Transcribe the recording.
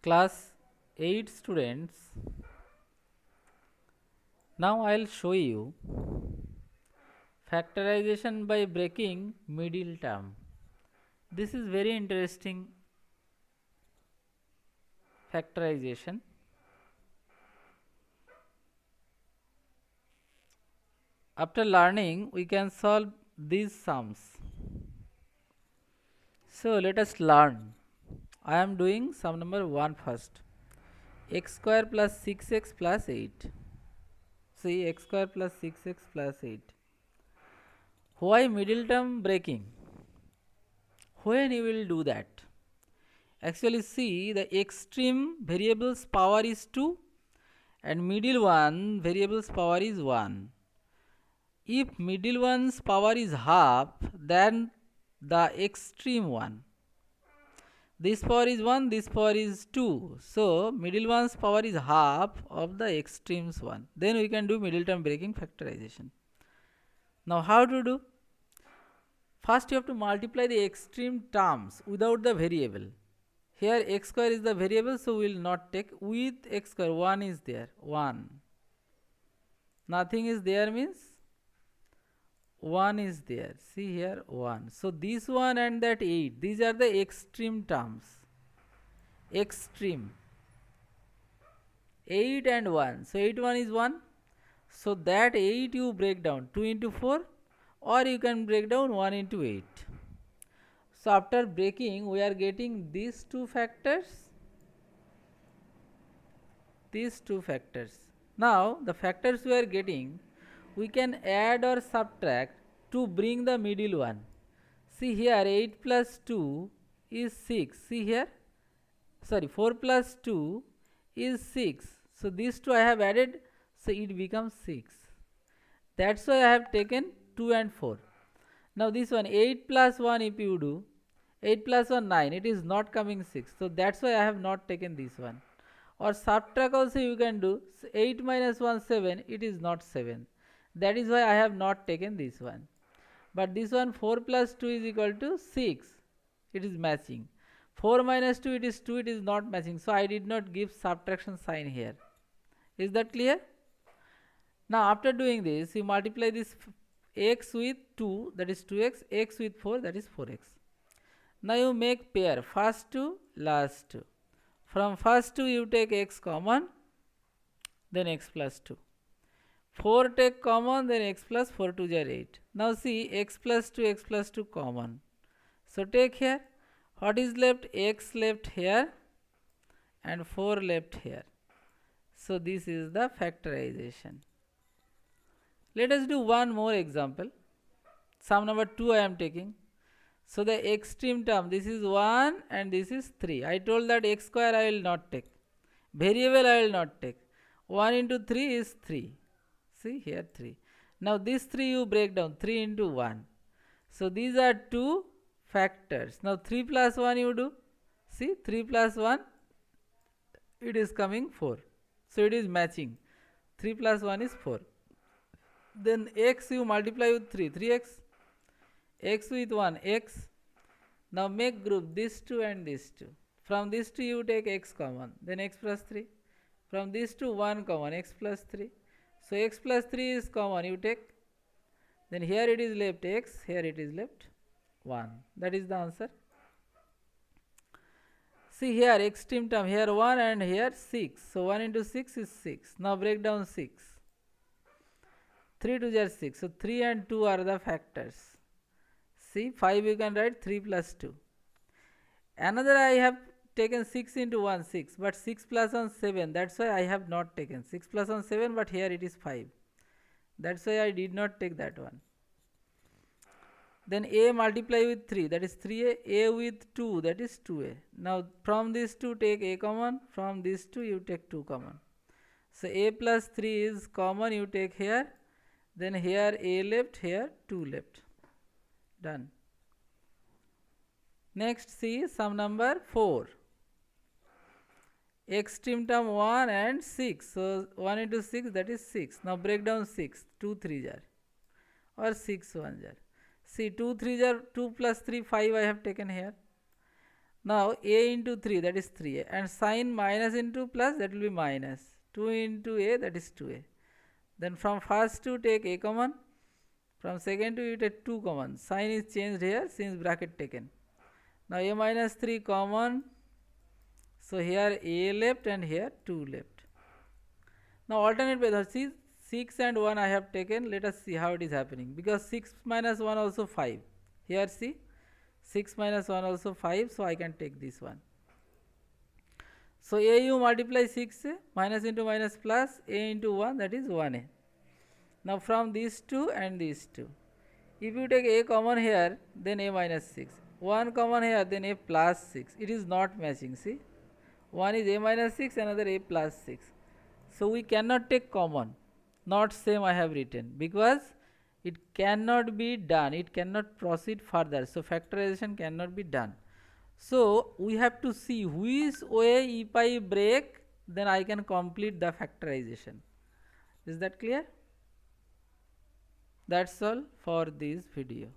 Class 8 students, now I'll show you factorization by breaking middle term. This is very interesting factorization. After learning, we can solve these sums. So let us learn. I am doing sum number 1 first. X square plus 6x plus 8. See, x square plus 6x plus 8. Why middle term breaking? When you will do that? Actually, see, the extreme variable's power is 2 and middle one variable's power is 1. If middle one's power is half, then the extreme one. This power is 1, this power is 2. So, middle one's power is half of the extremes one. Then we can do middle term breaking factorization. Now, how to do? First, you have to multiply the extreme terms without the variable. Here x square is the variable, so we will not take. With x square 1 is there, 1. Nothing is there means 1 is there. See here 1. So this one and that 8, these are the extreme terms. Extreme 8 and 1. So 8 1 is 1. So that 8 you break down 2 into 4, or you can break down 1 into 8. So after breaking, we are getting these two factors. These two factors. Now the factors we are getting, we can add or subtract to bring the middle one. See here 8 plus 2 is 6. See here, sorry, 4 plus 2 is 6. So these two I have added, so it becomes 6. That's why I have taken 2 and 4. Now this one 8 plus 1, if you do 8 plus 1 9, it is not coming 6. So that's why I have not taken this one. Or subtract also you can do. 8 minus 1 7, it is not 7. That is why I have not taken this one. But this one 4 plus 2 is equal to 6. It is matching. 4 minus 2, it is 2, it is not matching. So I did not give subtraction sign here. Is that clear? Now after doing this, you multiply this x with 2, that is 2x, x with 4, that is 4x. Now you make pair, first 2, last 2. From first 2 you take x common, then x plus 2. 4 take common, then x plus 4 2 are 8. Now see x plus 2 common. So take here, what is left? X left here and 4 left here. So this is the factorization. Let us do one more example. Sum number 2 I am taking. So the extreme term, this is 1 and this is 3. I told that x square I will not take. Variable I will not take. 1 into 3 is 3. See here 3. Now this 3 you break down, 3 into 1. So these are two factors. Now 3 plus 1 you do. See 3 plus 1, it is coming 4. So it is matching. 3 plus 1 is 4. Then x you multiply with 3, 3x. X with 1, x. Now make group this 2 and this 2. From this 2 you take x common, then x plus 3. From this 2 1 common, x plus 3. So x plus 3 is common, you take. Then here it is left x, here it is left 1. That is the answer. See here extreme term, here 1 and here 6. So 1 into 6 is 6. Now break down 6. 3 2 are 6. So 3 and 2 are the factors. See 5 you can write 3 plus 2. Another I have taken 6 into 1 6, but 6 plus 1 7. That's why I have not taken 6 plus 1 7, but here it is 5. That's why I did not take that one. Then a multiply with 3, that is 3a. A with 2, that is 2a. Now from this 2 take a common, from this 2 you take 2 common. So a plus 3 is common, you take here. Then here a left, here 2 left. Done. Next see sum number 4. Extreme term 1 and 6. So 1 into 6, that is 6. Now break down 6. 2 3 jar or 6 1 jar. See 2 3 jar, 2 plus 3 5 I have taken here. Now a into 3, that is 3a, and sign minus into plus, that will be minus. 2 into a, that is 2a. Then from first to take a common, from second to you take 2 common. Sign is changed here since bracket taken. Now a minus 3 common, so here a left and here 2 left. Now alternate method, see 6 and 1 I have taken. Let us see how it is happening, because 6 minus 1 also 5. Here see 6 minus 1 also 5, so I can take this one. So a you multiply 6, minus into minus plus, a into 1, that is 1a. Now from these two and these two, if you take a common here, then a minus 6. 1 common here, then a plus 6. It is not matching, see. One is a minus 6, another a plus 6. So we cannot take common. Not same I have written, because it cannot be done. It cannot proceed further. So factorization cannot be done. So we have to see which way if I break, then I can complete the factorization. Is that clear? That's all for this video.